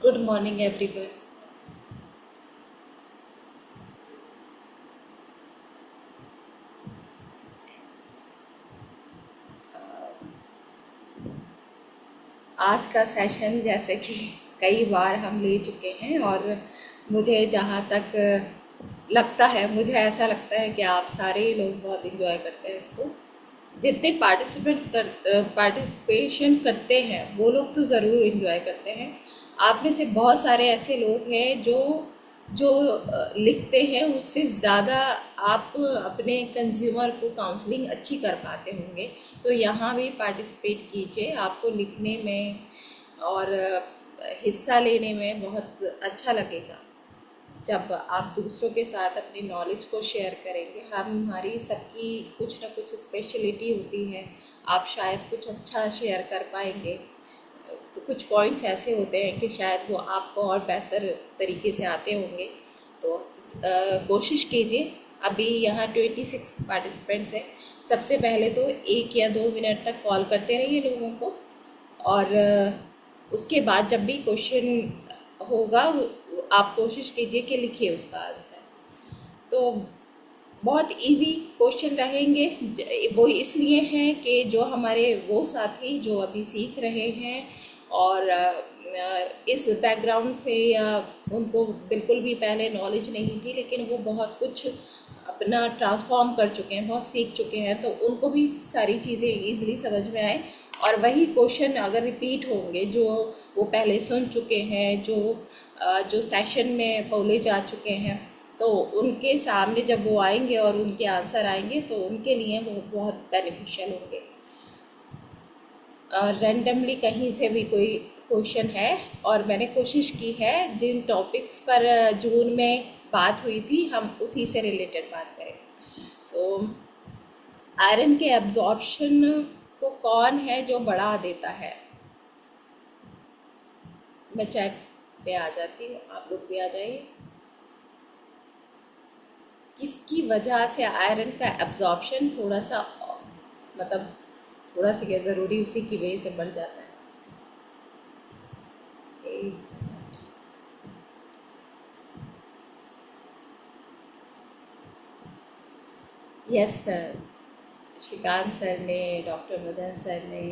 Good morning, everyone. आज का session जैसे कि कई बार हम ले चुके हैं और मुझे जहाँ तक लगता है, मुझे ऐसा लगता है कि आप सारे ही लोग बहुत इन्जॉय करते हैं इसको। जितने पार्टिसिपेशन करते हैं वो लोग तो ज़रूर इन्जॉय करते हैं। आप में से बहुत सारे ऐसे लोग हैं जो जो लिखते हैं, उससे ज़्यादा आप अपने कंज्यूमर को काउंसलिंग अच्छी कर पाते होंगे। तो यहाँ भी पार्टिसिपेट कीजिए, आपको लिखने में और हिस्सा लेने में बहुत अच्छा लगेगा। जब आप दूसरों के साथ अपनी नॉलेज को शेयर करेंगे, हमारी सबकी कुछ ना कुछ स्पेशलिटी होती है, आप शायद कुछ अच्छा शेयर कर पाएंगे। तो कुछ पॉइंट्स ऐसे होते हैं कि शायद वो आपको और बेहतर तरीके से आते होंगे। तो कोशिश कीजिए। अभी यहाँ 26 पार्टिसिपेंट्स हैं। सबसे पहले तो 1 या 2 मिनट तक कॉल करते रहिए लोगों को, और उसके बाद जब भी क्वेश्चन होगा आप कोशिश कीजिए कि लिखिए उसका आंसर। तो बहुत इजी क्वेश्चन रहेंगे। वो इसलिए हैं कि जो हमारे वो साथी जो अभी सीख रहे हैं और इस बैकग्राउंड से, या उनको बिल्कुल भी पहले नॉलेज नहीं थी, लेकिन वो बहुत कुछ अपना ट्रांसफॉर्म कर चुके हैं, बहुत सीख चुके हैं, तो उनको भी सारी चीज़ें इजीली समझ में आए। और वही क्वेश्चन अगर रिपीट होंगे जो वो पहले सुन चुके हैं, जो सेशन में बोले जा चुके हैं, तो उनके सामने जब वो आएंगे और उनके आंसर आएंगे तो उनके लिए वो बहुत बेनिफिशियल होंगे। रैंडमली कहीं से भी कोई क्वेश्चन है, और मैंने कोशिश की है जिन टॉपिक्स पर जून में बात हुई थी हम उसी से रिलेटेड बात करें। तो आयरन के एब्जॉर्प्शन को कौन है जो बढ़ा देता है? मैं चैट पे आ जाती हूँ, आप लोग भी आ जाइए। किसकी वजह से आयरन का एब्जॉर्प्शन थोड़ा सा, मतलब थोड़ा सा क्या ज़रूरी, उसी की वजह से बढ़ जाता है? यस सर, श्रीकांत सर ने, डॉक्टर मदन सर ने,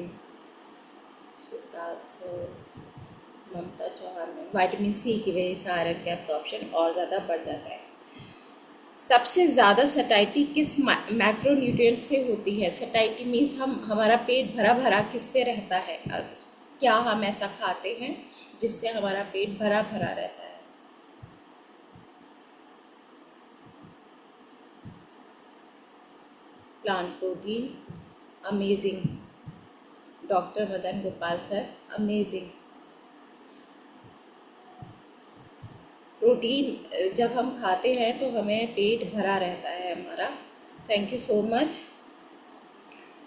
शिवताप सर, ममता चौहान ने, विटामिन सी की वजह से आयरन का एब्जॉर्प्शन और ज़्यादा बढ़ जाता है। सबसे ज़्यादा सटाइटी किस मैक्रोन्यूट्रिएंट से होती है? सटाइटी मीन्स हमारा पेट भरा भरा किससे रहता है? क्या हम ऐसा खाते हैं जिससे हमारा पेट भरा भरा रहता है? Plant protein. Amazing doctor Madan Gopal sir, amazing. Protein जब हम खाते हैं तो हमें पेट भरा रहता है हमारा। Thank you so much.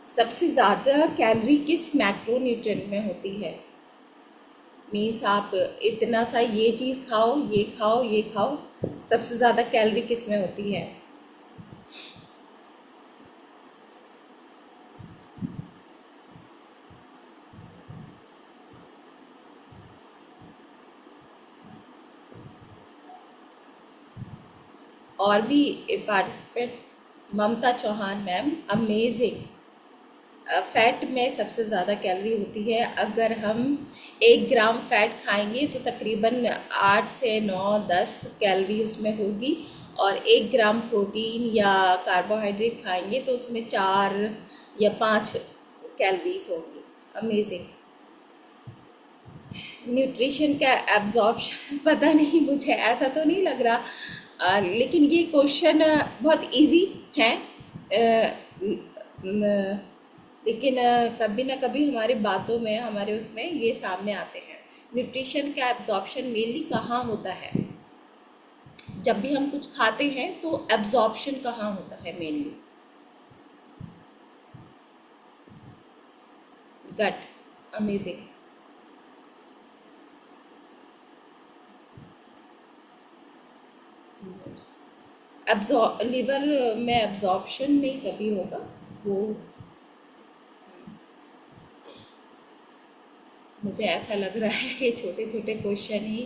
सबसे ज़्यादा कैलोरी किस मैक्रोन्यूट्रिएंट में होती है? मीन्स आप इतना सा ये चीज़ खाओ, ये खाओ, ये खाओ, सबसे ज़्यादा कैलोरी किस में होती है? और भी पार्टिसिपेंट, ममता चौहान मैम, अमेजिंग। फैट में सबसे ज़्यादा कैलोरी होती है। अगर हम 1 ग्राम फैट खाएंगे तो तकरीबन 8 से 9 10 कैलोरी उसमें होगी, और 1 ग्राम प्रोटीन या कार्बोहाइड्रेट खाएंगे तो उसमें 4 या 5 कैलोरीज होंगी। अमेजिंग। न्यूट्रिशन का एब्जॉर्प्शन पता नहीं, मुझे ऐसा तो नहीं लग रहा, लेकिन ये क्वेश्चन बहुत इजी है। लेकिन कभी ना कभी हमारी बातों में, हमारे उसमें ये सामने आते हैं। न्यूट्रिशन का एब्जॉर्प्शन मेनली कहाँ होता है? जब भी हम कुछ खाते हैं तो एब्जॉर्प्शन कहाँ होता है मेनली? गट। अमेजिंग। लिवर में एब्जॉर्प्शन नहीं कभी होगा वो, मुझे ऐसा लग रहा है कि छोटे छोटे क्वेश्चन ही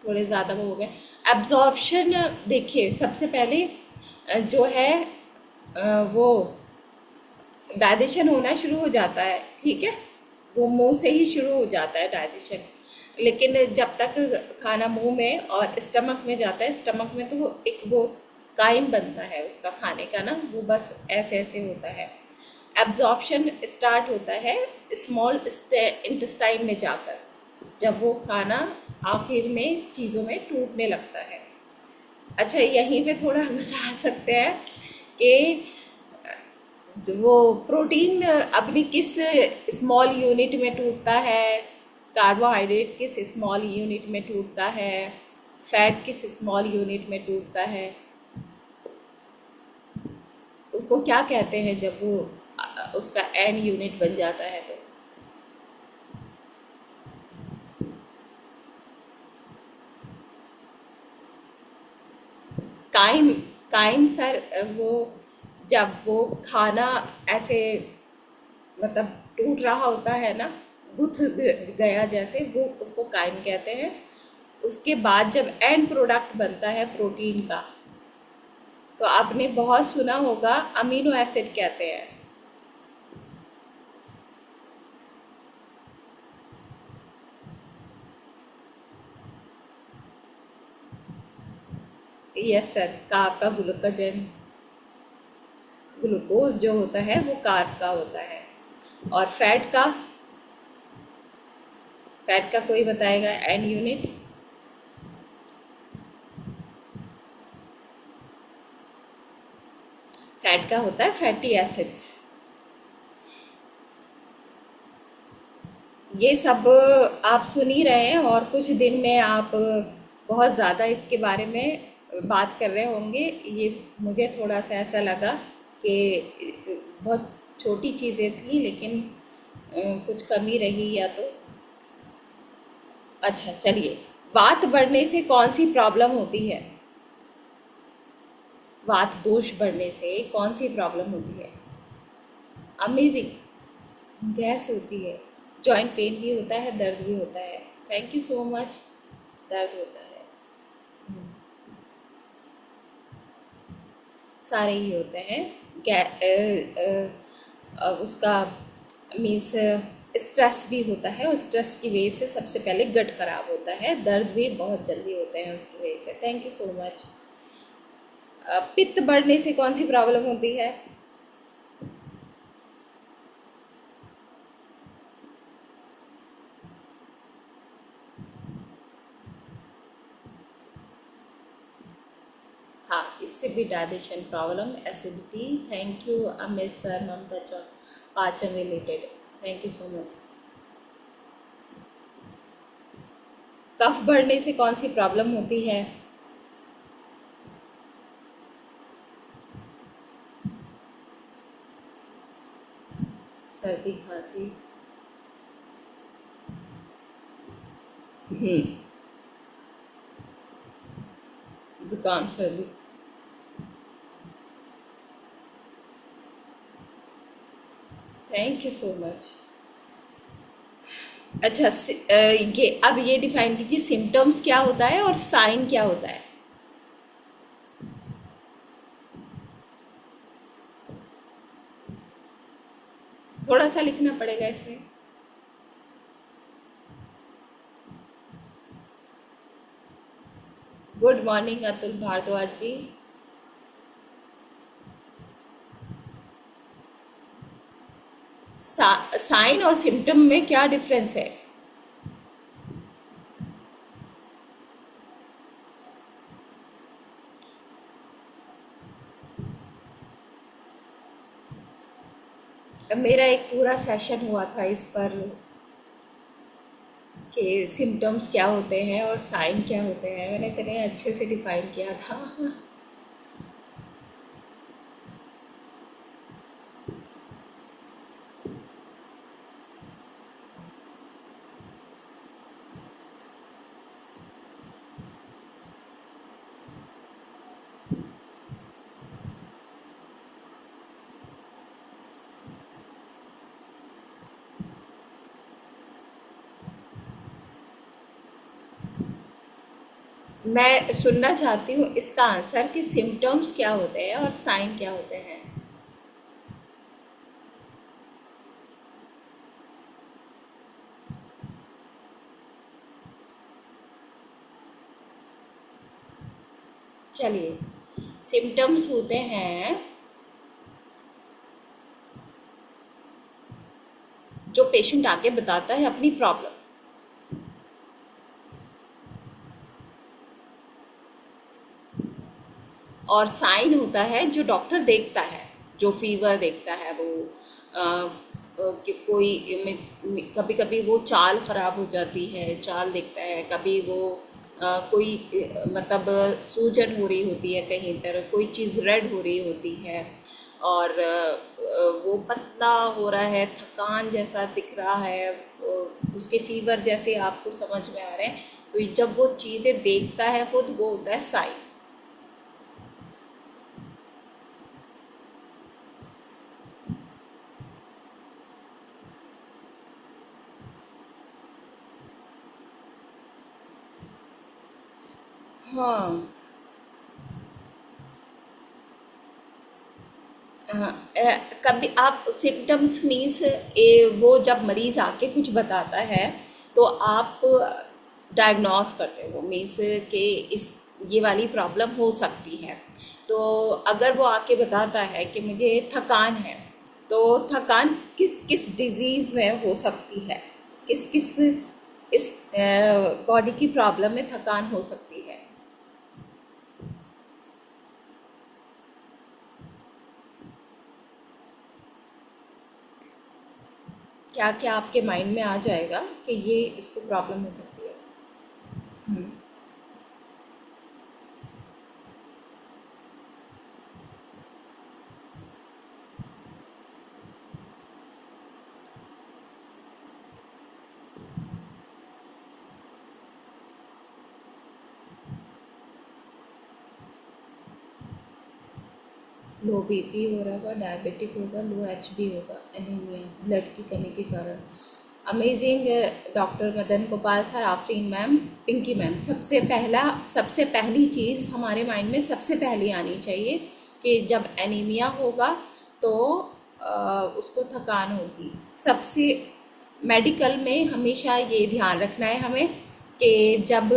थोड़े ज़्यादा वो हो गए। एब्जॉर्प्शन देखिए, सबसे पहले जो है वो डाइजेशन होना शुरू हो जाता है, ठीक है, वो मुंह से ही शुरू हो जाता है डाइजेशन। लेकिन जब तक खाना मुंह में और स्टमक में जाता है, स्टमक में तो एक वो काइम बनता है उसका खाने का ना, वो बस ऐसे ऐसे होता है। एब्जॉर्प्शन स्टार्ट होता है स्मॉल इंटेस्टाइन में जाकर, जब वो खाना आखिर में चीज़ों में टूटने लगता है। अच्छा, यहीं पे थोड़ा बता सकते हैं कि वो प्रोटीन अपनी किस स्मॉल यूनिट में टूटता है, कार्बोहाइड्रेट किस स्मॉल यूनिट में टूटता है, फैट किस स्मॉल यूनिट में टूटता है, उसको क्या कहते हैं जब वो उसका एन यूनिट बन जाता है तो? काइम। काइम सर, वो जब वो खाना ऐसे मतलब टूट रहा होता है ना, गुथ गया जैसे, वो उसको काइम कहते हैं। उसके बाद जब एंड प्रोडक्ट बनता है प्रोटीन का, तो आपने बहुत सुना होगा अमीनो एसिड कहते हैं। यस सर, कार्ब का ग्लूकोजन, ग्लूकोज जो होता है वो कार्ब का होता है। और फैट का कोई बताएगा एन यूनिट? फैट का होता है फैटी एसिड्स। ये सब आप सुन ही रहे हैं, और कुछ दिन में आप बहुत ज़्यादा इसके बारे में बात कर रहे होंगे। ये मुझे थोड़ा सा ऐसा लगा कि बहुत छोटी चीज़ें थी, लेकिन कुछ कमी रही या तो। अच्छा चलिए, वात बढ़ने से कौन सी प्रॉब्लम होती है? वात दोष बढ़ने से कौन सी प्रॉब्लम होती है? अमेजिंग, गैस होती है, जॉइंट पेन भी होता है, दर्द भी होता है। Thank you so much. दर्द होता है, सारे ही होते हैं। उसका मीन्स स्ट्रेस भी होता है, और स्ट्रेस की वजह से सबसे पहले गट खराब होता है, दर्द भी बहुत जल्दी होते हैं उसकी वजह से। Thank you so much. पित्त बढ़ने से कौन सी प्रॉब्लम होती है? हाँ, इससे भी digestion problem, acidity. Thank you Amit sir, Mamta Chouk, पाचन related. Thank you so much. कफ बढ़ने से कौन सी प्रॉब्लम होती है? सर्दी खांसी। जुकाम सर्दी। Thank you so much. अच्छा, ये अब ये डिफाइन कीजिए, सिम्टम्स क्या होता है और साइन क्या होता है? थोड़ा सा लिखना पड़ेगा इसमें। गुड मॉर्निंग अतुल भारद्वाज जी। साइन और सिम्टम में क्या डिफरेंस है? मेरा एक पूरा सेशन हुआ था इस पर कि सिम्टम्स क्या होते हैं और साइन क्या होते हैं, मैंने इतने अच्छे से डिफाइन किया था। मैं सुनना चाहती हूँ इसका आंसर कि सिम्टम्स क्या होते हैं और साइन क्या होते हैं। चलिए, सिम्टम्स होते हैं जो पेशेंट आके बताता है अपनी प्रॉब्लम, और साइन होता है जो डॉक्टर देखता है, जो फीवर देखता है वो कि कोई कभी कभी वो चाल ख़राब हो जाती है, चाल देखता है, कभी वो कोई मतलब सूजन हो रही होती है, कहीं पर कोई चीज़ रेड हो रही होती है, और वो पतला हो रहा है, थकान जैसा दिख रहा है, उसके फीवर जैसे आपको समझ में आ रहे हैं, तो जब वो चीज़ें देखता है खुद, वो होता है साइन। हाँ। हाँ, कभी आप सिम्टम्स मीन्स वो जब मरीज़ आके कुछ बताता है तो आप डायग्नोस करते हो, मीन्स कि इस ये वाली प्रॉब्लम हो सकती है। तो अगर वो आके बताता है कि मुझे थकान है, तो थकान किस किस डिजीज़ में हो सकती है, किस किस इस बॉडी की प्रॉब्लम में थकान हो सकती है। क्या क्या आपके माइंड में आ जाएगा कि ये इसको प्रॉब्लम हो सकती है। लो बीपी हो रहा होगा, डायबिटिक होगा, लो एचबी होगा, एनीमिया, ब्लड की कमी के कारण। Amazing doctor Madan Gopal sir, Afreen ma'am, Pinky ma'am, सबसे पहली चीज़ हमारे माइंड में सबसे पहली आनी चाहिए कि जब एनीमिया होगा तो उसको थकान होगी। सबसे मेडिकल में हमेशा ये ध्यान रखना है हमें कि जब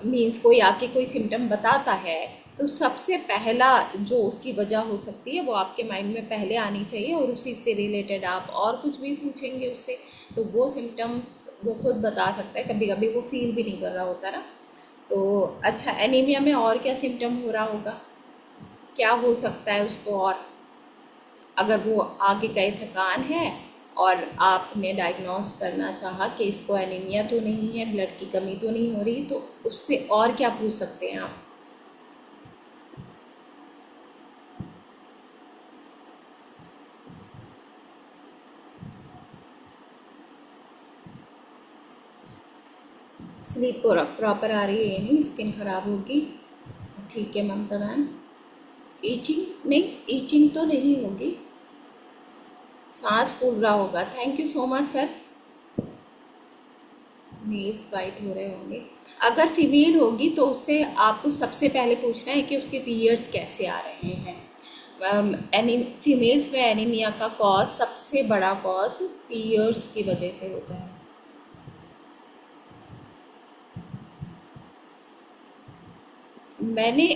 मीन्स कोई आके कोई सिम्टम बताता है तो सबसे पहला जो उसकी वजह हो सकती है वो आपके माइंड में पहले आनी चाहिए, और उसी से रिलेटेड आप और कुछ भी पूछेंगे उससे तो वो सिम्टम वो खुद बता सकता है। कभी कभी वो फील भी नहीं कर रहा होता ना। तो अच्छा, एनीमिया में और क्या सिम्टम हो रहा होगा, क्या हो सकता है उसको, और अगर वो आगे कहे थकान है और आपने डायग्नोस करना चाहा कि इसको एनीमिया तो नहीं है, ब्लड की कमी तो नहीं हो रही, तो उससे और क्या पूछ सकते हैं आप। स्लीप प्रॉपर आ रही है या नहीं, स्किन खराब होगी। ठीक है ममता मैम। ईचिंग नहीं, ईचिंग तो नहीं होगी, सांस फूल रहा होगा। Thank you so much sir. Nails white हो रहे होंगे। अगर फीमेल होगी तो उससे आपको सबसे पहले पूछना है कि उसके पीरियड्स कैसे आ रहे हैं। एनी फीमेल्स में एनीमिया का कॉज, सबसे बड़ा कॉज पीरियड्स की वजह से होता है। मैंने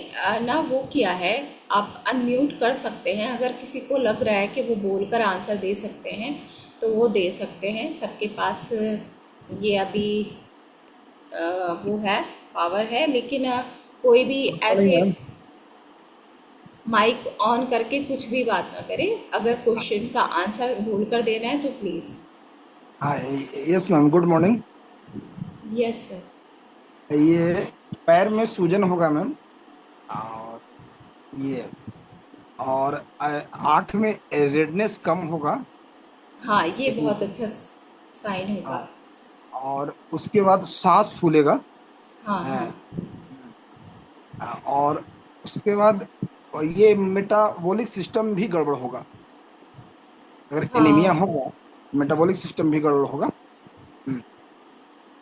ना वो किया है, आप अनम्यूट कर सकते हैं, अगर किसी को लग रहा है कि वो बोलकर आंसर दे सकते हैं तो वो दे सकते हैं। सबके पास ये अभी वो है, पावर है, लेकिन कोई भी मॉर्निंग ऐसे मैम। माइक ऑन करके कुछ भी बात ना करे। अगर क्वेश्चन का आंसर बोलकर देना है तो प्लीज़। हाँ, yes ma'am, good morning. Yes sir. ये पैर में सूजन होगा मैम, और ये और आँख में रेडनेस कम होगा। हाँ, ये एक बहुत मिनट। अच्छा साइन हाँ, होगा। और उसके बाद सांस फूलेगा। हाँ हाँ। हाँ, और उसके बाद ये मेटाबॉलिक सिस्टम भी गड़बड़ होगा। अगर एनीमिया हाँ होगा, मेटाबॉलिक सिस्टम भी गड़बड़ होगा। हम्म,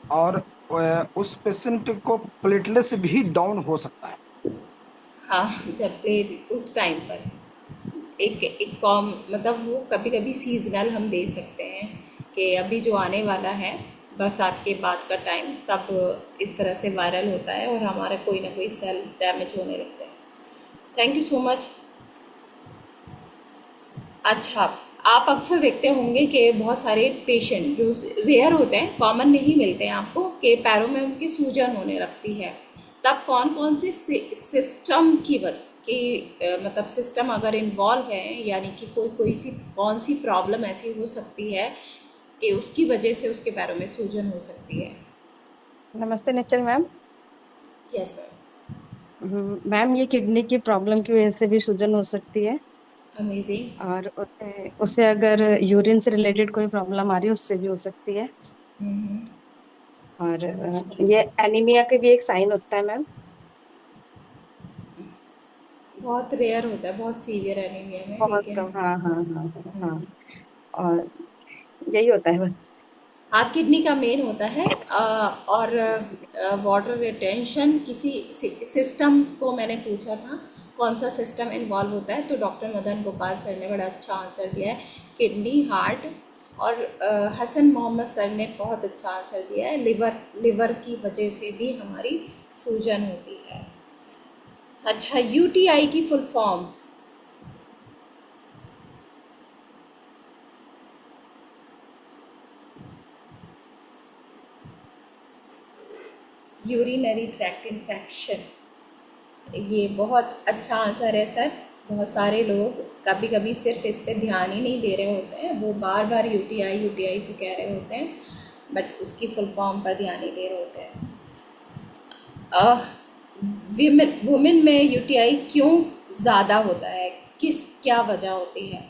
और उस पेशेंट को प्लेटलेट्स भी डाउन हो सकता है। हाँ, जब उस टाइम पर एक कॉम मतलब वो कभी कभी सीजनल हम देख सकते हैं कि अभी जो आने वाला है बरसात के बाद का टाइम, तब इस तरह से वायरल होता है और हमारा कोई ना कोई सेल डैमेज होने लगते हैं। Thank you so much. अच्छा, आप अक्सर देखते होंगे कि बहुत सारे पेशेंट जो रेयर होते हैं, कॉमन नहीं मिलते हैं आपको, कि पैरों में उनकी सूजन होने लगती है। तब कौन कौन से सिस्टम की वजह कि मतलब सिस्टम अगर इन्वॉल्व है, यानी कि कोई कोई सी कौन सी प्रॉब्लम ऐसी हो सकती है कि उसकी वजह से उसके पैरों में सूजन हो सकती है। नमस्ते nature ma'am. Yes ma'am. Ma'am ये किडनी की प्रॉब्लम की वजह से भी सूजन हो सकती है, अमेजिंग। और उसे उसे अगर यूरिन से रिलेटेड कोई प्रॉब्लम आ रही है उससे भी हो सकती है। और ये एनीमिया के भी एक साइन होता है मैम। बहुत रेयर होता है, बहुत सीवियर एनीमिया में, बहुत लेकिन कम, हाँ हाँ हाँ हाँ हाँ। और यही होता है बस। हाँ, किडनी का मेन होता है। और वाटर रिटेंशन किसी सिस्टम को मैंने पूछा था कौन सा सिस्टम इन्वॉल्व होता है, तो डॉक्टर मदन गोपाल सर ने बड़ा अच्छा आंसर दिया है, किडनी, हार्ट। और हसन मोहम्मद सर ने बहुत अच्छा आंसर दिया है, लिवर की वजह से भी हमारी सूजन होती है। अच्छा, यूटीआई की full form? Urinary tract infection. ये बहुत अच्छा आंसर है सर। बहुत सारे लोग कभी कभी सिर्फ इस पे ध्यान ही नहीं दे रहे होते हैं, वो बार बार यूटीआई यूटीआई तो कह रहे होते हैं, बट उसकी फुल फॉर्म पर ध्यान नहीं दे रहे होते हैं। वुमेन में यूटीआई क्यों ज़्यादा होता है, किस क्या वजह होती है?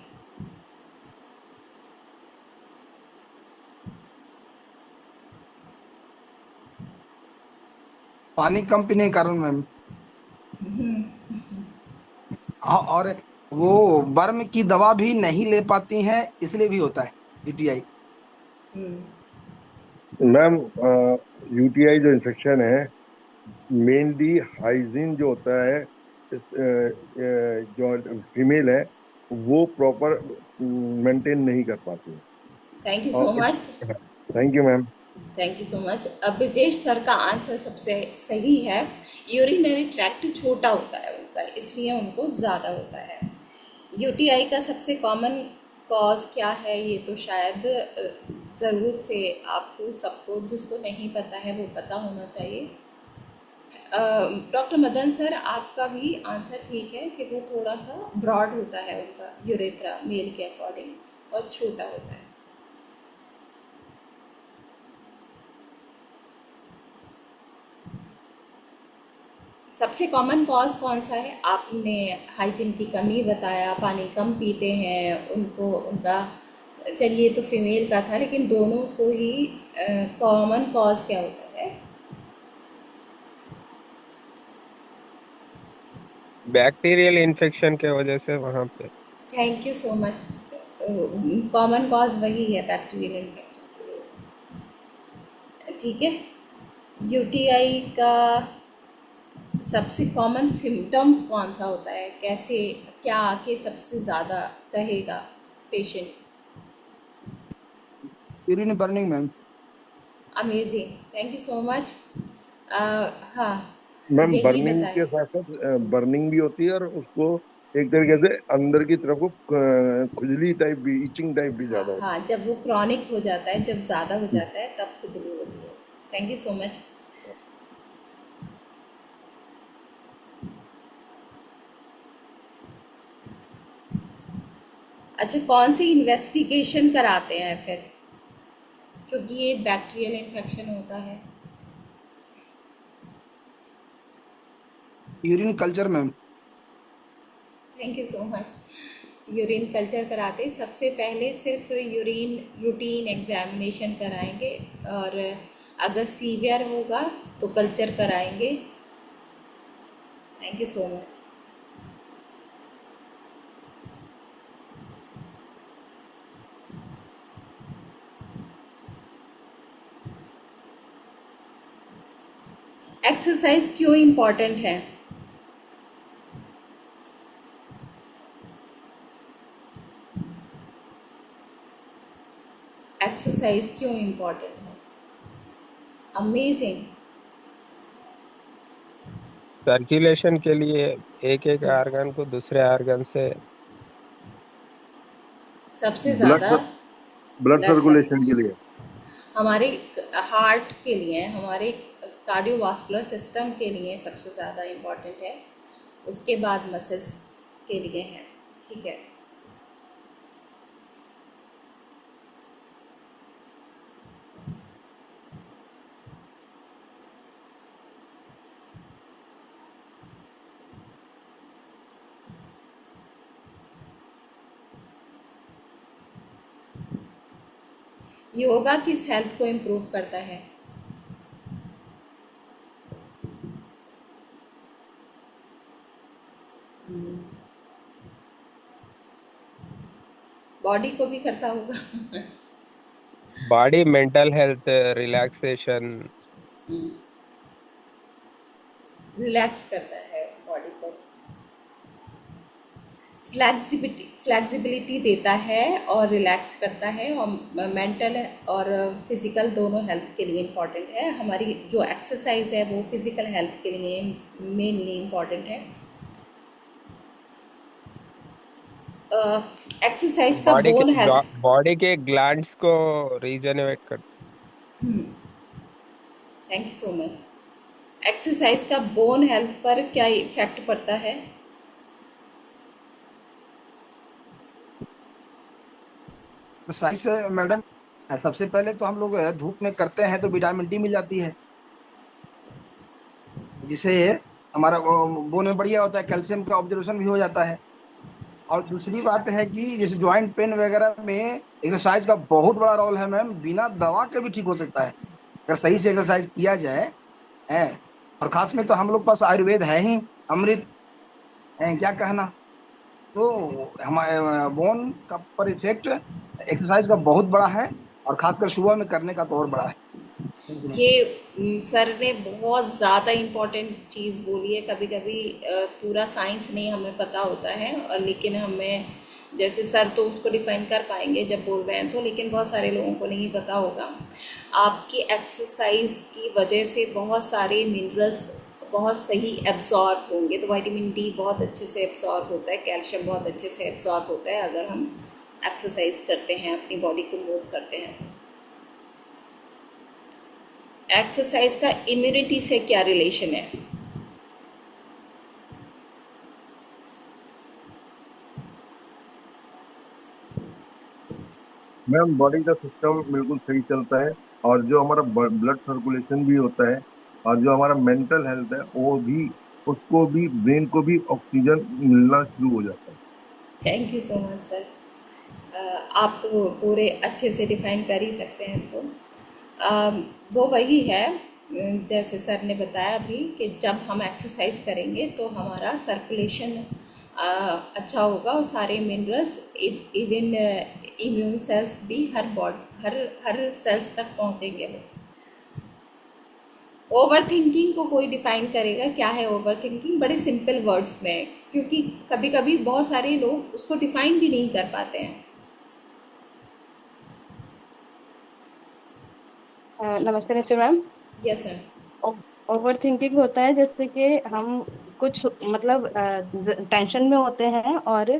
पानी कम पीने के कारण मैम। और वो बर्म की दवा भी नहीं ले पाती हैं, इसलिए भी होता है यूटीआई। मैम, यूटीआई जो इन्फेक्शन है, मेनली हाइजीन जो होता है, जो फीमेल है वो प्रॉपर मेंटेन नहीं कर पाती है। थैंक यू सो और much. Thank you ma'am. Thank you so much. अब ब्रजेश सर का आंसर सबसे सही है। यूरिनरी ट्रैक्ट छोटा होता है उनका, इसलिए उनको ज़्यादा होता है। यूटीआई का सबसे कॉमन कॉज क्या है, ये तो शायद ज़रूर से आपको सबको जिसको नहीं पता है वो पता होना चाहिए। डॉक्टर मदन सर, आपका भी आंसर ठीक है कि वो थोड़ा सा ब्रॉड होता है उनका यूरेथ्रा, मेल के अकॉर्डिंग, और छोटा होता है। सबसे कॉमन कॉज कौन सा है? आपने हाइजीन की कमी बताया, पानी कम पीते हैं उनको, उनका, चलिए तो फीमेल का था, लेकिन दोनों को ही कॉमन कॉज क्या होता है? बैक्टीरियल इन्फेक्शन के वजह से वहाँ पे। Thank you so much. Common cause वही है, बैक्टीरियल इन्फेक्शन की वजह से। ठीक है। यूटीआई का सबसे कॉमन सिम्टम्स कौन सा होता है, कैसे, क्या आके सबसे ज़्यादा कहेगा patient? Urine burning ma'am. Amazing, thank you so much. हाँ, मैम, यही बर्निंग बताए। के साथ साथ बर्निंग भी होती है, और उसको एक तरीके से अंदर की तरफ को खुजली टाइप भी, इचिंग टाइप भी हाँ ज्यादा होती हाँ, जब वो क्रॉनिक हो जाता है, जब ज़्यादा हो है। जाता है, तब खुजली होती है। Thank you so much. अच्छा, कौन सी इन्वेस्टिगेशन कराते हैं फिर, क्योंकि ये बैक्टीरियल इन्फेक्शन होता है? Urine culture ma'am. Thank you so much. Urine culture कराते सबसे पहले सिर्फ यूरिन रूटीन एग्जामिनेशन कराएंगे, और अगर सीवियर होगा तो कल्चर कराएंगे। Thank you so much. Exercise क्यों इम्पोर्टेंट है? एक्सरसाइज क्यों इम्पोर्टेंट है? अमेजिंग। सर्कुलेशन के लिए, एक एक आर्गन को दूसरे आर्गन से सबसे ब्लड ज़्यादा ब्लड ब्लड सर्कुलेशन के लिए। हमारे हार्ट के लिए, हमारे कार्डियोवास्कुलर सिस्टम के लिए सबसे ज़्यादा इम्पॉर्टेंट है, उसके बाद मसल्स के लिए है। ठीक है। योगा किस हेल्थ को इम्प्रूव करता है? बॉडी को भी करता होगा। Body, mental health, relaxation. Relax करता है बॉडी को, फ्लेक्सिबिलिटी देता है और रिलैक्स करता है, और मेंटल और फिज़िकल दोनों हेल्थ के लिए इम्पॉर्टेंट है। हमारी जो एक्सरसाइज है वो फिज़िकल हेल्थ के लिए मेनली इम्पॉर्टेंट है। एक्सरसाइज का बोन हेल्थ। बॉडी के ग्लैंड्स को रीजनरेट कर। Thank you so much. Exercise का बोन हेल्थ पर क्या इफेक्ट पड़ता है? एक्सरसाइज से मैडम, सबसे पहले तो हम लोग धूप में करते हैं तो विटामिन डी मिल जाती है, जिससे हमारा बोन में बढ़िया होता है, कैल्शियम का ऑब्जर्वेशन भी हो जाता है। और दूसरी बात है कि जैसे ज्वाइंट पेन वगैरह में एक्सरसाइज का बहुत बड़ा रोल है मैम, बिना दवा के भी ठीक हो सकता है अगर सही से एक्सरसाइज किया जाए है। और खास में तो हम लोग पास आयुर्वेद है ही अमृत है, क्या कहना। तो हमारे बोन का पर इफेक्ट एक्सरसाइज का बहुत बड़ा है, और खासकर सुबह में करने का तो और बड़ा है। ये सर ने बहुत ज़्यादा इम्पोर्टेंट चीज़ बोली है। कभी कभी पूरा साइंस नहीं हमें पता होता है, और लेकिन हमें, जैसे सर तो उसको डिफाइन कर पाएंगे जब बोल रहे हैं तो, लेकिन बहुत सारे लोगों को नहीं पता होगा। आपकी एक्सरसाइज की वजह से बहुत सारे मिनरल्स बहुत सही एब्जॉर्ब होंगे। तो विटामिन डी बहुत अच्छे से एब्जॉर्ब होता है, कैल्शियम बहुत अच्छे से एब्जॉर्ब होता है अगर हम एक्सरसाइज करते हैं, अपनी बॉडी को मूव करते हैं। एक्सरसाइज का इम्यूनिटी से क्या रिलेशन है? मैम बॉडी का सिस्टम बिल्कुल सही चलता है, और जो हमारा ब्लड सर्कुलेशन भी होता है, और जो हमारा मेंटल हेल्थ है वो भी, उसको भी, ब्रेन को भी ऑक्सीजन मिलना शुरू हो जाता है। Thank you so much sir. आप तो पूरे अच्छे से डिफाइन कर ही सकते हैं इसको। वो वही है, जैसे सर ने बताया अभी, कि जब हम एक्सरसाइज करेंगे तो हमारा सर्कुलेशन अच्छा होगा, और सारे मिनरल्स, इवन इम्यून सेल्स भी हर सेल्स तक पहुंचेंगे वो। ओवर थिंकिंग को कोई डिफाइन करेगा क्या है ओवर थिंकिंग? बड़े सिंपल वर्ड्स में, क्योंकि कभी कभी बहुत सारे लोग उसको डिफाइन भी नहीं कर पाते हैं। नमस्ते Nitin ma'am. Yes sir. Over thinking होता है जैसे कि हम कुछ मतलब टेंशन में होते हैं और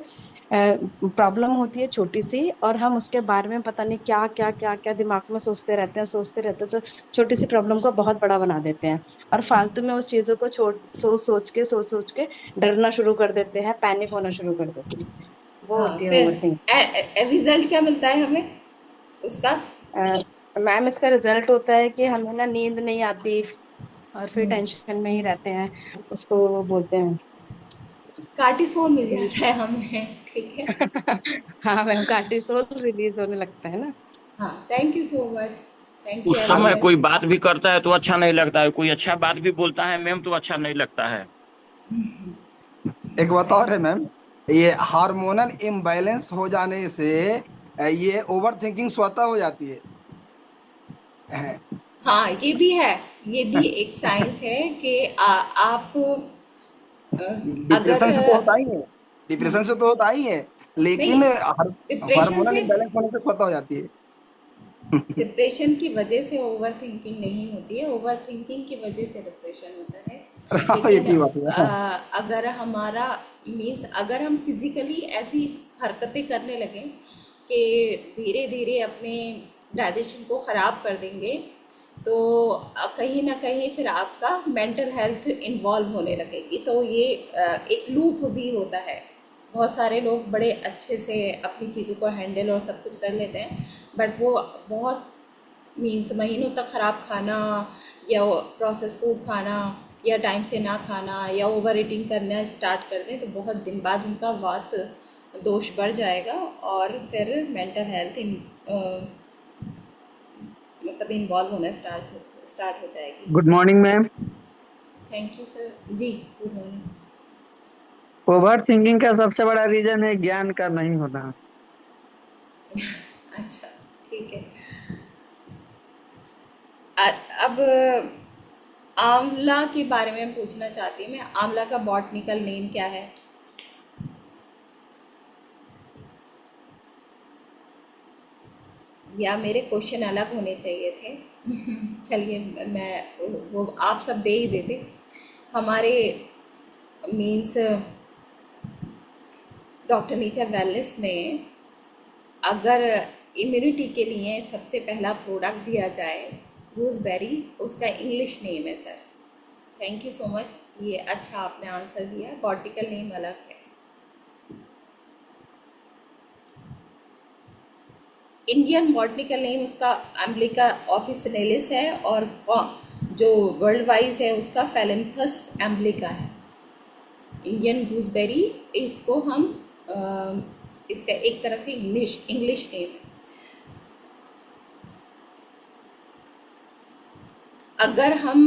प्रॉब्लम होती है छोटी सी, और हम उसके बारे में पता नहीं क्या क्या क्या क्या दिमाग में सोचते रहते हैं, तो छोटी सी प्रॉब्लम को बहुत बड़ा बना देते हैं, और फालतू में उस चीजों को सोच सोच के डरना शुरू कर देते हैं, पैनिक होना शुरू कर देते हैं। वो हाँ, होती है ओवर थिंकिंग। फिर रिजल्ट क्या मिलता है हमें उसका? मैम इसका रिजल्ट होता है कि हमें ना नींद नहीं आती, और फिर टेंशन में ही रहते हैं, उसको वो बोलते हैं। कार्टिसोल मिल जाता है हमें। ठीक है। हाँ मैम, कार्टिसोल रिलीज होने लगता है ना। हाँ, thank you so much. Thank you उस समय एवरीवन। कोई बात भी करता है तो अच्छा नहीं लगता है, कोई अच्छा बात भी बोलता है मैम तो अच्छा नहीं लगता है। एक बात और है मैम, ये हार्मोनल इम्बैलेंस हो जाने से ये ओवर थिंकिंग स्वतः हो जाती है। हाँ, ये भी है। ये भी एक साइंस है कि आप अगर डिप्रेशन से तो होता ही है, डिप्रेशन से तो होता ही है, लेकिन नहीं, डिप्रेशन हार्मोनल से इम्बैलेंस होने से स्वतः हो जाती है। डिप्रेशन की वजह से ओवर थिंकिंग नहीं होती है, ओवर थिंकिंग की वजह से डिप्रेशन होता है। हाँ, ये लेकिन ठीक बात है। अगर हमारा मीन्स अगर हम फिजिकली ऐसी हरकतें करने लगें कि धीरे धीरे अपने डाइजेशन को ख़राब कर देंगे, तो कहीं ना कहीं फिर आपका मेंटल हेल्थ इन्वॉल्व होने लगेगी। तो ये एक लूप भी होता है। बहुत सारे लोग बड़े अच्छे से अपनी चीज़ों को हैंडल और सब कुछ कर लेते हैं, बट वो बहुत मीन्स महीनों तक ख़राब खाना या प्रोसेस फूड खाना या टाइम से ना खाना या ओवर ईटिंग करना स्टार्ट कर दें, तो बहुत दिन बाद उनका वात दोष बढ़ जाएगा और फिर मेंटल हेल्थ मतलब इन्वॉल्व होना स्टार्ट हो जाएगी। Good morning ma'am. Thank you sir ji, good morning. Overthinking का सबसे बड़ा रीजन है ज्ञान का नहीं होना। अच्छा, ठीक है। अब आंवला के बारे में पूछना चाहती हूँ मैं, आंवला का बॉटनिकल नेम क्या है? या मेरे क्वेश्चन अलग होने चाहिए थे? चलिए, मैं वो आप सब दे ही देते। हमारे मीन्स डॉक्टर नीचा वेलनेस में अगर इम्यूनिटी के लिए सबसे पहला प्रोडक्ट दिया जाए गूसबेरी, उसका इंग्लिश नेम है sir. Thank you so much, ये अच्छा आपने आंसर दिया, बॉटनिकल नेम अलग है। इंडियन बॉटनिकल नेम उसका अम्बिका ऑफिसिनेलिस है और जो वर्ल्ड वाइज है उसका फेलेंथस अम्बिका है। इंडियन गूसबेरी, इसको हम इसका एक तरह से इंग्लिश नेम है। अगर हम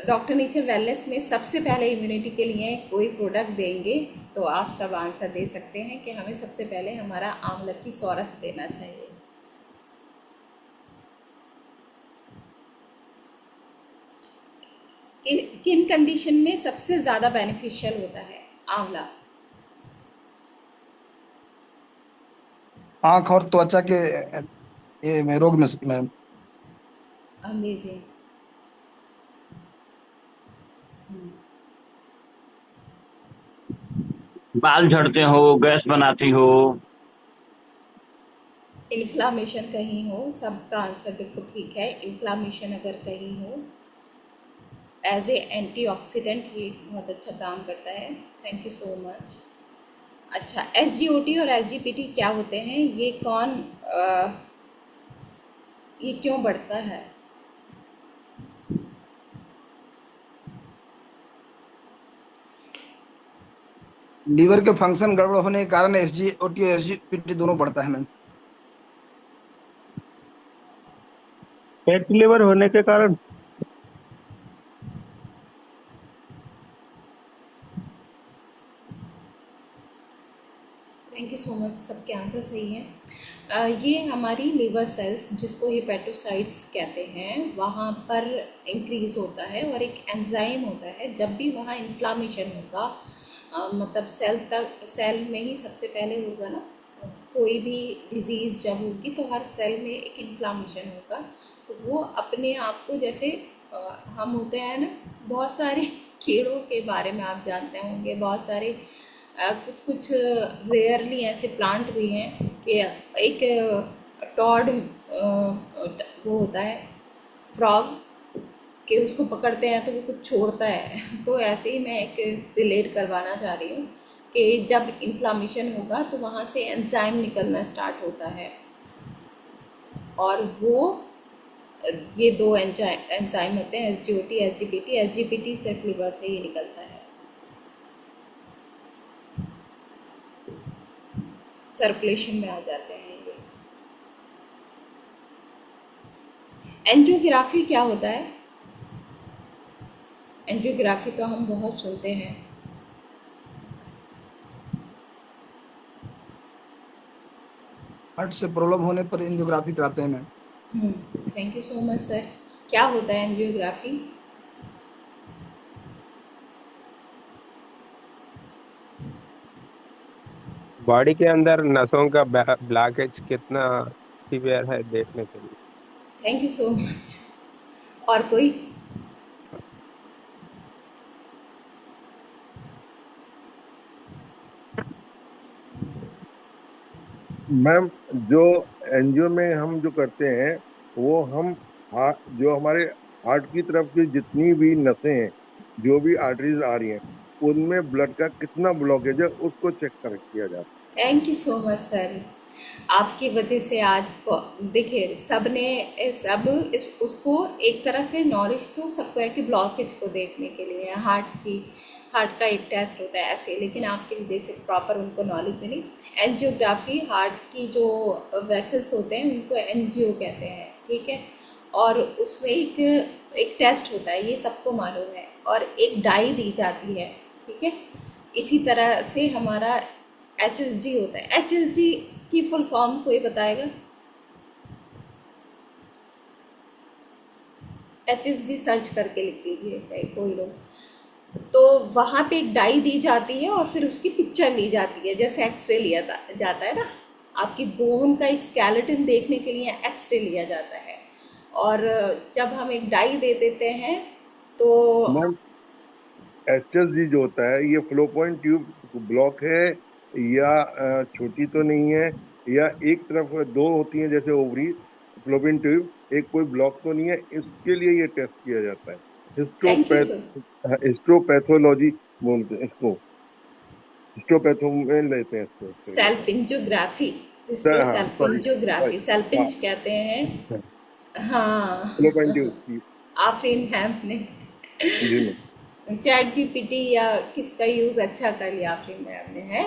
डॉक्टर नीचे वेलनेस में सबसे पहले इम्यूनिटी के लिए कोई प्रोडक्ट देंगे, तो आप सब आंसर दे सकते हैं कि हमें सबसे पहले हमारा आंवला की सॉरस देना चाहिए। किन कंडीशन में सबसे ज़्यादा बेनिफिशियल होता है आंवला? आंख और त्वचा के ये रोग में मैम। अमेजिंग। बाल झड़ते हो, गैस बनाती हो। इन्फ्लामेशन कहीं हो, सबका आंसर बिल्कुल ठीक है। इन्फ्लामेशन अगर कहीं हो, एज ए एंटीऑक्सीडेंट ये बहुत अच्छा काम करता है। Thank you so much. अच्छा, एसजीओटी और एसजीपीटी क्या होते हैं? ये क्यों बढ़ता है? लीवर के फंक्शन गड़बड़ होने के कारण एसजीओटी और एसजीपीटी दोनों बढ़ता है मैम। फैटी लिवर होने के कारण। थैंक यू सो मच, सबके आंसर सही हैं। ये हमारी लिवर सेल्स जिसको हेपेटोसाइट्स कहते हैं, वहाँ पर इंक्रीज़ होता है और एक एंजाइम होता है। जब भी वहाँ इन्फ्लामेशन होगा, मतलब सेल में ही सबसे पहले होगा ना, कोई भी डिज़ीज़ जब होगी तो हर सेल में एक इन्फ्लामेशन होगा। तो वो अपने आप को जैसे हम होते हैं ना, बहुत सारे कीड़ों के बारे में आप जानते होंगे, बहुत सारे कुछ कुछ रेयरली ऐसे प्लांट भी हैं कि एक टॉड वो होता है फ्रॉग, कि उसको पकड़ते हैं तो वो कुछ छोड़ता है। तो ऐसे ही मैं एक रिलेट करवाना चाह रही हूँ कि जब इन्फ्लामेशन होगा तो वहाँ से एंजाइम निकलना स्टार्ट होता है, और वो ये दो एंजाइम होते हैं, एसजीओटी एसजीपीटी। एसजीपीटी सिर्फ लिवर से ही निकलता है, सर्कुलेशन में आ जाते हैं ये। एंजियोग्राफी क्या होता है? एंजियोग्राफी तो हम बहुत सुनते हैं। हार्ट से प्रॉब्लम होने पर एंजियोग्राफी कराते हैं ma'am. Thank you so much sir. क्या होता है एंजियोग्राफी? बॉडी के अंदर नसों का ब्लॉकेज कितना सीवियर है देखने के लिए। Thank you so much. और कोई? मैम, जो एनजीओ में हम जो करते हैं वो हम जो हमारे हार्ट की तरफ की जितनी भी नसें हैं, जो भी आर्टरीज आ रही हैं, उनमें ब्लड का कितना ब्लॉकेज है उसको चेक कर किया जाता thank you so much sir. आपकी वजह से आज देखिए उसको एक तरह से नॉलेज तो सबको है कि ब्लॉकेज को देखने के लिए हार्ट का एक टेस्ट होता है ऐसे, लेकिन आपकी वजह से प्रॉपर उनको नॉलेज मिली। एंजियोग्राफी हार्ट की जो वेसल्स होते हैं उनको एंजियो कहते हैं, ठीक है। और उसमें एक टेस्ट होता है, ये सबको मालूम है, और एक डाई दी जाती है, ठीक है। इसी तरह से हमारा HSG होता है। HSG की फुल फॉर्म कोई बताएगा? HSG सर्च करके लिख दीजिए कोई लोग। तो वहाँ पे एक डाई दी जाती है और फिर उसकी पिक्चर ली जाती है, जैसे एक्सरे लिया जाता है ना, आपकी बोन का स्केलेटन देखने के लिए एक्सरे लिया जाता है। और जब हम एक डाई दे देते हैं तो है। मैम, HSG जो होता है ये फ्लो पॉइंट ट्यूब ब्लॉक है या छोटी तो नहीं है, या एक तरफ दो होती हैं जैसे ओवरी फ्लोपियन ट्यूब, एक कोई ब्लॉक तो नहीं है, इसके लिए ये टेस्ट किया जाता है। Thank you sir. हिस्टोपैथोलॉजी बोलते हैं इसको, हिस्टोपैथो में लेते हैं इसको। सेल्फ इंजियोग्राफी, सर हाँ, सेल्फ सॉरी इंजियोग्राफी, सेल्फिंज हाँ, कहते हैं। हाँ। Fallopian tube. आफरीन मैम ने जी मैम। ChatGPT या किसका यूज़ अच्छा कर लिया आफरीन मैम ने, है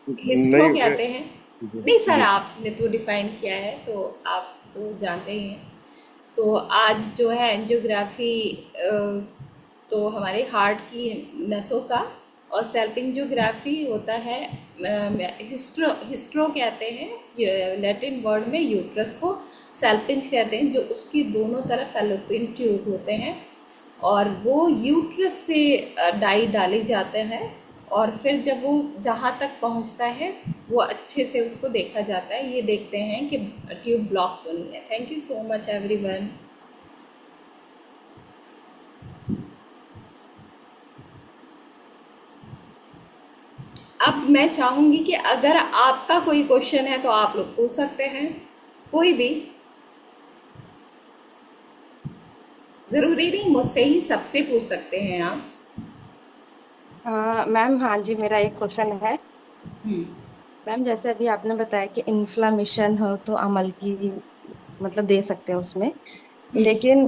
हिस्ट्रो नहीं कहते हैं। जी नहीं सर, जी। आपने तो डिफाइन किया है तो आप तो जानते ही हैं। तो आज जो है एंजियोग्राफी तो हमारे हार्ट की नसों का, और सेल्फ एंजियोग्राफी होता है हिस्ट्रो कहते हैं लैटिन वर्ड में यूट्रस को, सेल्पिंज कहते हैं जो उसकी दोनों तरफ फैलोपियन ट्यूब होते हैं, और वो यूट्रस से डाई डाले जाते हैं, और फिर जब वो जहाँ तक पहुँचता है वो अच्छे से उसको देखा जाता है। ये देखते हैं कि ट्यूब ब्लॉक तो नहीं है। Thank you so much everyone. अब मैं चाहूँगी कि अगर आपका कोई क्वेश्चन है तो आप लोग पूछ सकते हैं, कोई भी, ज़रूरी नहीं मुझसे ही, सबसे पूछ सकते हैं आप। मैम हाँ जी, मेरा एक क्वेश्चन है। मैम जैसे अभी आपने बताया कि इन्फ्लामेशन हो तो अमल की मतलब दे सकते हैं उसमें, लेकिन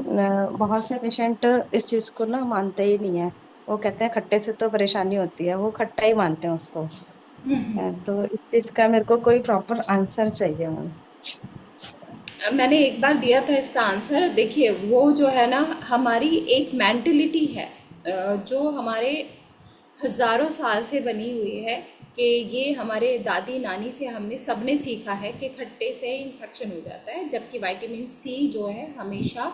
बहुत से पेशेंट इस चीज को ना मानते ही नहीं है। वो कहते हैं खट्टे से तो परेशानी होती है, वो खट्टा ही मानते हैं उसको। तो इस चीज का मेरे को कोई प्रॉपर आंसर चाहिए मैम। मैंने एक बार दिया था इसका आंसर। देखिए वो जो है ना, हमारी एक मेंटलिटी है जो हमारे हज़ारों साल से बनी हुई है, कि ये हमारे दादी नानी से हमने सबने सीखा है कि खट्टे से इन्फेक्शन हो जाता है, जबकि विटामिन सी जो है हमेशा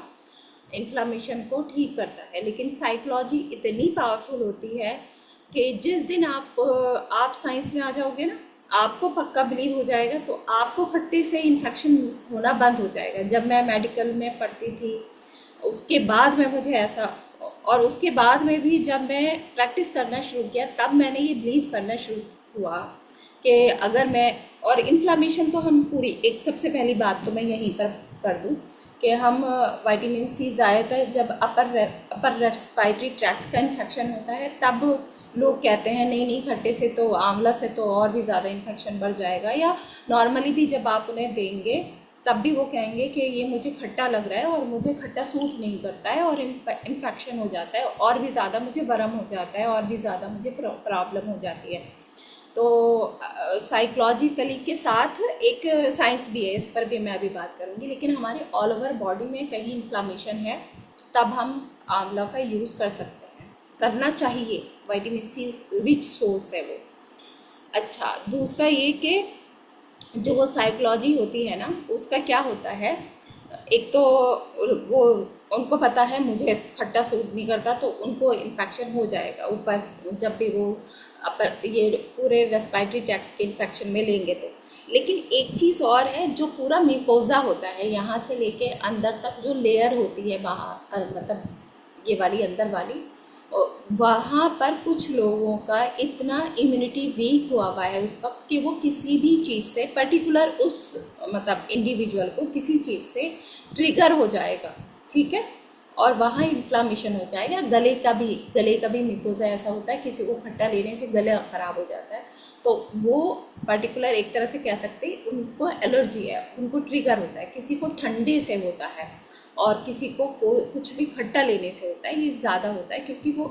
इन्फ्लामेशन को ठीक करता है। लेकिन साइकोलॉजी इतनी पावरफुल होती है कि जिस दिन आप साइंस में आ जाओगे ना, आपको पक्का बिलीव हो जाएगा, तो आपको खट्टे से इन्फेक्शन होना बंद हो जाएगा। जब मैं मेडिकल में पढ़ती थी उसके बाद में मुझे ऐसा, और उसके बाद में भी जब मैं प्रैक्टिस करना शुरू किया तब मैंने ये बिलीव करना शुरू हुआ कि अगर मैं, और इन्फ्लामेशन तो हम पूरी, एक सबसे पहली बात तो मैं यहीं पर कर दूं कि हम विटामिन सी ज़्यादातर जब अपर रेस्पिरेटरी ट्रैक्ट का इन्फेक्शन होता है तब लोग कहते हैं नहीं नहीं खट्टे से तो, आंवला से तो और भी ज़्यादा इन्फेक्शन बढ़ जाएगा, या नॉर्मली भी जब आप उन्हें देंगे तब भी वो कहेंगे कि ये मुझे खट्टा लग रहा है और मुझे खट्टा सूट नहीं करता है और इन्फेक्शन हो जाता है, और भी ज़्यादा मुझे वर्म हो जाता है, और भी ज़्यादा मुझे प्रॉब्लम हो जाती है। तो साइकोलॉजिकली के साथ एक साइंस भी है, इस पर भी मैं अभी बात करूँगी। लेकिन हमारे ऑल ओवर बॉडी में कहीं इन्फ्लामेशन है तब हम आंवला का यूज़ कर सकते हैं, करना चाहिए, विटामिन सी रिच सोर्स है वो। अच्छा, दूसरा ये कि जो साइकोलॉजी होती है ना, उसका क्या होता है, एक तो वो उनको पता है मुझे खट्टा सूट नहीं करता, तो उनको इन्फेक्शन हो जाएगा ऊपर जब भी वो ये पूरे रेस्पिरेटरी ट्रैक्ट के इन्फेक्शन में लेंगे तो। लेकिन एक चीज़ और है, जो पूरा म्यूकोजा होता है यहाँ से लेके अंदर तक, जो लेयर होती है बाहर मतलब ये वाली अंदर वाली, वहाँ पर कुछ लोगों का इतना इम्यूनिटी वीक हुआ है उस वक्त कि वो किसी भी चीज़ से पर्टिकुलर उस मतलब इंडिविजुअल को किसी चीज़ से ट्रिगर हो जाएगा, ठीक है, और वहाँ इन्फ्लामेशन हो जाएगा। गले का भी म्यूकोजा ऐसा होता है, किसी को खट्टा लेने से गला ख़राब हो जाता है, तो वो पर्टिकुलर एक तरह से कह सकते हैं उनको एलर्जी है, उनको ट्रिगर होता है। किसी को ठंडे से होता है और किसी को कुछ भी खट्टा लेने से होता है, ये ज़्यादा होता है क्योंकि वो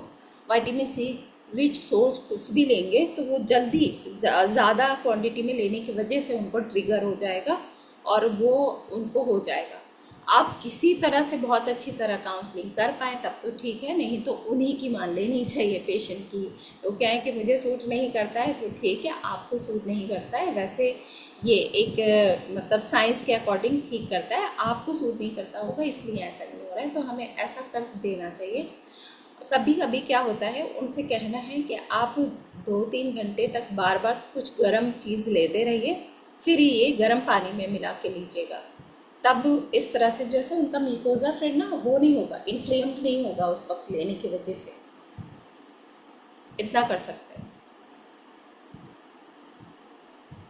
विटामिन सी रिच सोर्स कुछ भी लेंगे तो वो जल्दी ज़्यादा क्वांटिटी में लेने की वजह से उनको ट्रिगर हो जाएगा और वो उनको हो जाएगा। आप किसी तरह से बहुत अच्छी तरह काउंसलिंग कर पाएँ तब तो ठीक है, नहीं तो उन्हीं की मान लेनी चाहिए पेशेंट की। तो क्या है कि मुझे सूट नहीं करता है तो ठीक है, आपको सूट नहीं करता है, वैसे ये एक मतलब साइंस के अकॉर्डिंग ठीक करता है, आपको सूट नहीं करता होगा इसलिए ऐसा नहीं हो रहा है, तो हमें ऐसा कर देना चाहिए। कभी कभी क्या होता है, उनसे कहना है कि आप 2-3 घंटे तक बार बार कुछ गर्म चीज़ लेते रहिए, फिर ये गर्म पानी में मिला के लीजिएगा, तब इस तरह से जैसे उनका म्यूकोजा फिर ना वो नहीं होगा, इन्फ्लेम्ड नहीं होगा उस वक्त लेने की वजह से। इतना कर सकते हैं।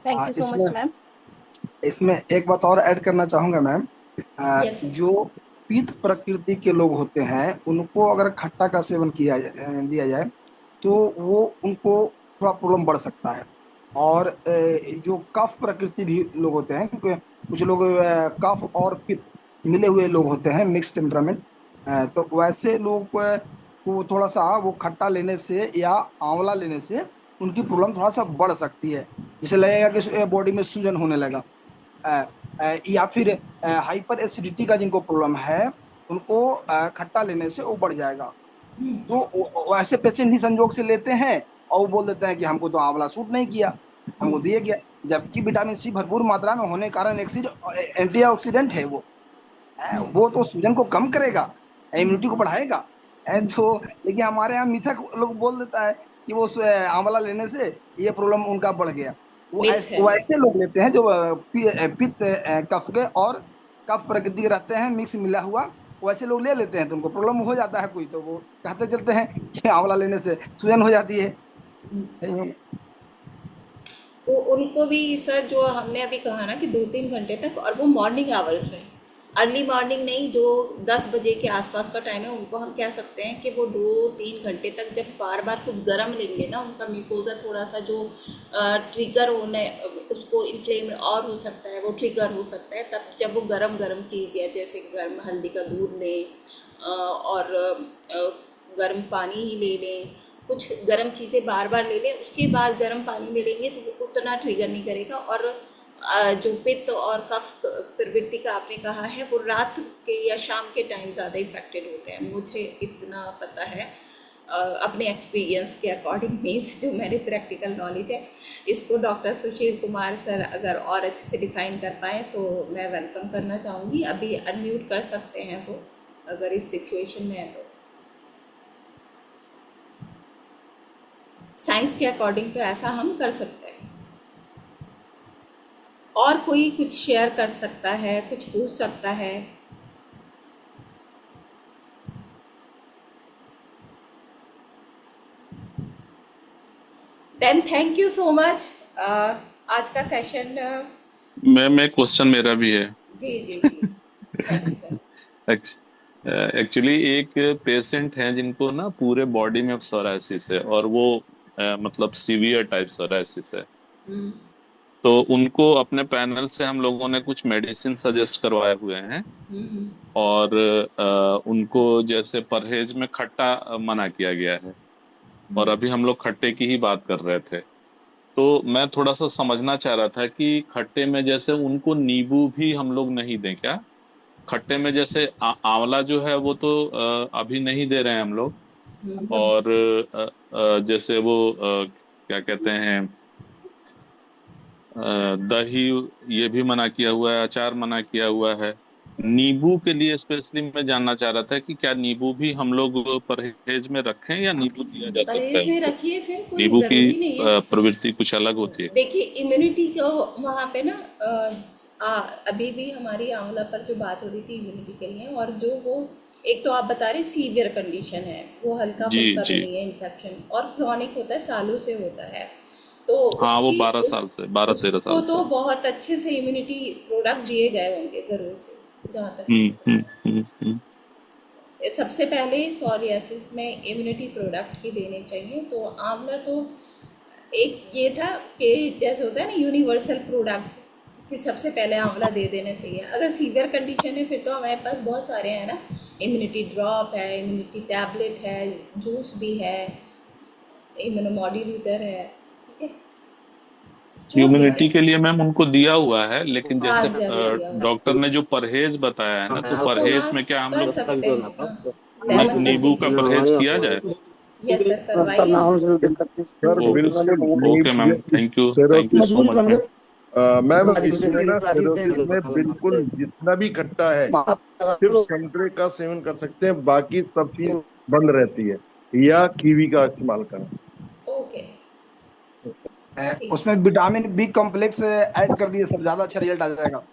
थैंक यू सो मच इसमें मैम। इसमें एक बात और ऐड करना चाहूँगा मैम। यस। जो पित्त प्रकृति के लोग होते हैं उनको अगर खट्टा का सेवन दिया जाए तो वो उनको थोड़ा प्रॉब्लम बढ़ सकता है। और जो कफ प्रकृति भी लोग होते हैं, क्योंकि कुछ लोग कफ और पित्त मिले हुए लोग होते हैं, मिक्स टेम्परामेंट, तो वैसे लोग को थोड़ा सा वो खट्टा लेने से या आंवला लेने से उनकी प्रॉब्लम थोड़ा सा बढ़ सकती है। जैसे लगेगा कि बॉडी में सूजन होने लगा, या फिर हाइपर एसिडिटी का जिनको प्रॉब्लम है उनको खट्टा लेने से वो बढ़ जाएगा। तो वैसे पेशेंट ही संजोग से लेते हैं और वो बोल देते हैं कि हमको तो आंवला सूट नहीं किया, हमको दिए गया, जबकि विटामिन सी भरपूर मात्रा में होने के कारण एंटीऑक्सीडेंट है वो तो सूजन को कम करेगा, इम्यूनिटी को बढ़ाएगा। तो लेकिन हमारे यहाँ मिथक लोग बोल देता है कि वो आंवला लेने से ये प्रॉब्लम उनका बढ़ गया। वो मिथ है। वैसे लोग लेते हैं जो पित्त कफ के और कफ प्रकृति के रहते हैं मिक्स मिला हुआ, वैसे लोग ले लेते हैं तो उनको प्रॉब्लम हो जाता है, कोई तो वो कहते चलते हैं कि आंवला लेने से सूजन हो जाती है। वो उनको भी सर, जो हमने अभी कहा ना कि 2-3 घंटे तक, और वो मॉर्निंग आवर्स में, अर्ली मॉर्निंग नहीं, जो 10 बजे के आसपास का टाइम है, उनको हम कह सकते हैं कि वो 2-3 घंटे तक जब बार बार खूब गर्म लेंगे ना, उनका म्यूकोजा थोड़ा सा जो ट्रिगर होने, उसको इन्फ्लेम और हो सकता है, वो ट्रिगर हो सकता है, तब जब वो गरम गरम चीज़ या जैसे गर्म हल्दी का दूध लें और गर्म पानी ही ले लें, कुछ गर्म चीज़ें बार बार ले लें, उसके बाद गर्म पानी में लेंगे तो वो उतना ट्रिगर नहीं करेगा। और जो पित्त और कफ प्रवृत्ति का आपने कहा है, वो रात के या शाम के टाइम ज़्यादा इफेक्टेड होते हैं, मुझे इतना पता है अपने एक्सपीरियंस के अकॉर्डिंग। मीन्स जो मेरी प्रैक्टिकल नॉलेज है, इसको डॉक्टर सुशील कुमार सर अगर और अच्छे से डिफाइन कर पाएँ तो मैं वेलकम करना चाहूँगी। अभी अनम्यूट कर सकते हैं वो अगर इस सिचुएशन में है तो। साइंस के अकॉर्डिंग तो ऐसा हम कर सकते हैं। और कोई कुछ शेयर कर सकता है, कुछ पूछ सकता है? Then thank you so much. आज का सेशन मैम एक क्वेश्चन मेरा भी है। जी जी जी, थैंक यू सर। एक्चुअली एक पेशेंट हैं जिनको ना पूरे बॉडी में सोरायसिस है और वो मतलब सीवियर टाइप सोरायसिस है। तो उनको अपने पैनल से हम लोगों ने कुछ मेडिसिन सजेस्ट करवाए हुए हैं और उनको जैसे परहेज में खट्टा मना किया गया है और अभी हम लोग खट्टे की ही बात कर रहे थे। तो मैं थोड़ा सा समझना चाह रहा था कि खट्टे में जैसे उनको नींबू भी हम लोग नहीं दें क्या? खट्टे में जैसे आंवला जो है वो तो अभी नहीं दे रहे हैं हम लोग, और जैसे वो क्या कहते हैं, दही ये भी मना किया हुआ है, अचार मना किया हुआ है, नींबू के लिए स्पेशली मैं जानना चाह रहा था कि क्या नींबू भी हम लोग परहेज में रखें या नींबू दिया जा सकता है परहेज में उनको? रखिए, फिर कोई नींबू की ज़रूरी नहीं है। प्रवृत्ति कुछ अलग होती है। देखिए इम्यूनिटी को वहाँ पे ना अभी भी हमारी आंवला पर जो बात हो रही थी इम्यूनिटी के लिए, और जो वो एक तो आप बता रहे सीवियर कंडीशन है, वो हल्का जी फुल्का भी जी। नहीं है इन्फेक्शन, और क्रॉनिक होता है, सालों से होता है। तो हाँ, वो उसकी 12 उस साल से 12-13 उसको साल से तो है। बहुत अच्छे से इम्यूनिटी प्रोडक्ट दिए गए होंगे ज़रूर से, जहाँ तक हम्म मुझे हम्म पता हम्म हम्म। है। सबसे पहले सोरियासिस में इम्यूनिटी प्रोडक्ट ही देने चाहिए। तो आंवला तो एक ये था कि जैसे होता है ना यूनिवर्सल प्रोडक्ट, कि सबसे पहले आंवला दे देना चाहिए। अगर सीवियर कंडीशन है फिर तो हमारे पास बहुत सारे हैं ना, इम्यूनिटी ड्रॉप है, इम्यूनिटी टैबलेट है, जूस भी है, इम्यूनोमॉड्यूलेटर है, ठीक है, जो भी इम्यूनिटी के चाहिए। लिए मैम उनको दिया हुआ है, लेकिन हाँ जैसे ज़रूर दिया हुआ डॉक्टर ने जो परहेज बताया है ना, तो वो तो परहेज हाँ में क्या हम कर लोग सकते हैं, हाँ लेमन कर नींबू का लीजिए। परहेज किया जाए? यस सर, करवाइए ना। सर ओ, बिल्कुल okay ma'am, thank you so much ma'am. Ma'am इसमें ना सिरोसिस में बिल्कुल जितना भी खट्टा है सिर्फ संतरे का सेवन कर सकते हैं, बाकी सब चीज बंद रहती है, या कीवी का इस्तेमाल करें। ओके, ठीक। उसमें विटामिन बी कॉम्प्लेक्स ऐड कर दिए सर, ज्यादा अच्छा रिजल्ट आ जाएगा।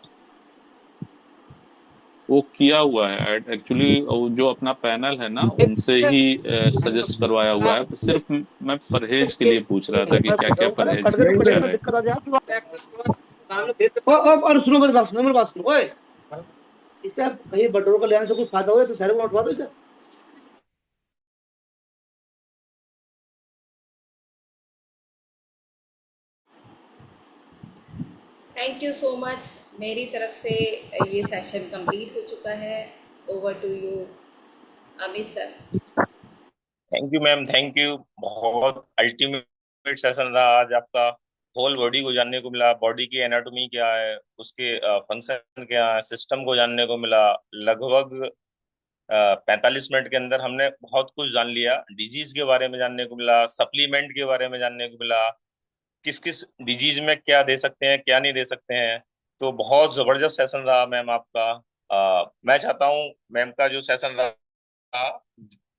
वो किया हुआ है एक्चुअली, जो अपना पैनल है ना उनसे ही सजेस्ट करवाया हुआ है। सिर्फ मैं परहेज के लिए पूछ रहा था कि क्या क्या परहेज नहीं अच्छा नहीं, रहेगा। और सुनो मेरी बात सुनो ओए, इससे आप कहीं बटोर को ले आने से कोई फायदा होगा? इससे शहर में उठवा दो इसे। Thank you so much. मेरी तरफ से ये सेशन कंप्लीट हो चुका है। Over to you Amit sir. Thank you ma'am, thank you. बहुत अल्टीमेट सेशन रहा आज आपका। होल बॉडी को जानने को मिला, बॉडी की एनाटॉमी क्या है, उसके फंक्शन क्या है, सिस्टम को जानने को मिला। लगभग 45 मिनट के अंदर हमने बहुत कुछ जान लिया। डिजीज के बारे में जानने को मिला, सप्लीमेंट के बारे में जानने को मिला, किस किस डिजीज में क्या दे सकते हैं क्या नहीं दे सकते हैं। तो बहुत जबरदस्त सेशन रहा मैम आपका। मैं चाहता हूँ मैम का जो सेशन रहा,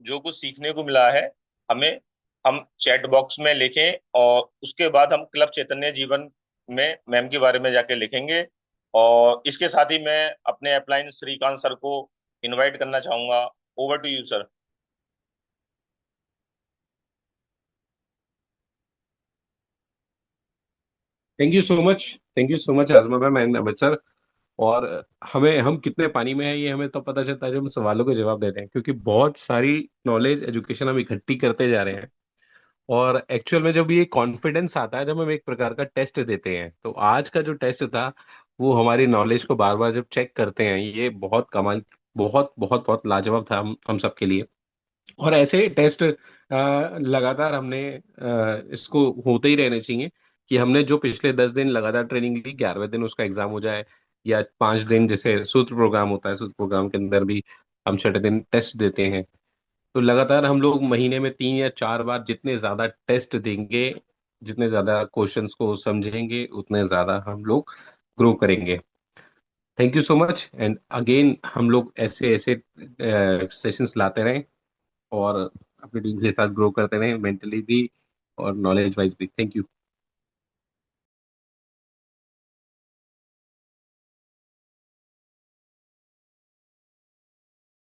जो कुछ सीखने को मिला है हमें, हम चैट बॉक्स में लिखें और उसके बाद हम क्लब चैतन्य जीवन में मैम के बारे में जाके लिखेंगे। और इसके साथ ही मैं अपने अपलाइन श्रीकांत सर को इनवाइट करना चाहूंगा। Over to you sir. Thank you so much Azma ma'am and Amit sir. और हमें हम कितने पानी में है ये हमें तो पता चलता है जब हम सवालों के जवाब देते हैं, क्योंकि बहुत सारी नॉलेज एजुकेशन हम इकट्ठी करते जा रहे हैं। और एक्चुअल में जब ये कॉन्फिडेंस आता है जब हम एक प्रकार का टेस्ट देते हैं, तो आज का जो टेस्ट था वो हमारी नॉलेज को बार बार जब चेक करते हैं, ये बहुत कमाल, बहुत बहुत बहुत लाजवाब था हम सबके लिए। और ऐसे टेस्ट लगातार हमने इसको होते ही रहने चाहिए, कि हमने जो पिछले 10 दिन लगातार ट्रेनिंग ली, 11वें दिन उसका एग्जाम हो जाए, या 5 दिन जैसे सूत्र प्रोग्राम होता है, सूत्र प्रोग्राम के अंदर भी हम छठे दिन टेस्ट देते हैं। तो लगातार हम लोग महीने में 3 या 4 बार जितने ज्यादा टेस्ट देंगे, जितने ज्यादा क्वेश्चंस को समझेंगे, उतने ज्यादा हम लोग ग्रो करेंगे। Thank you so much and again हम लोग ऐसे ऐसे सेशंस लाते रहें, और अपनी टीम के साथ ग्रो करते रहें, मेंटली भी और नॉलेज वाइज भी। Thank you.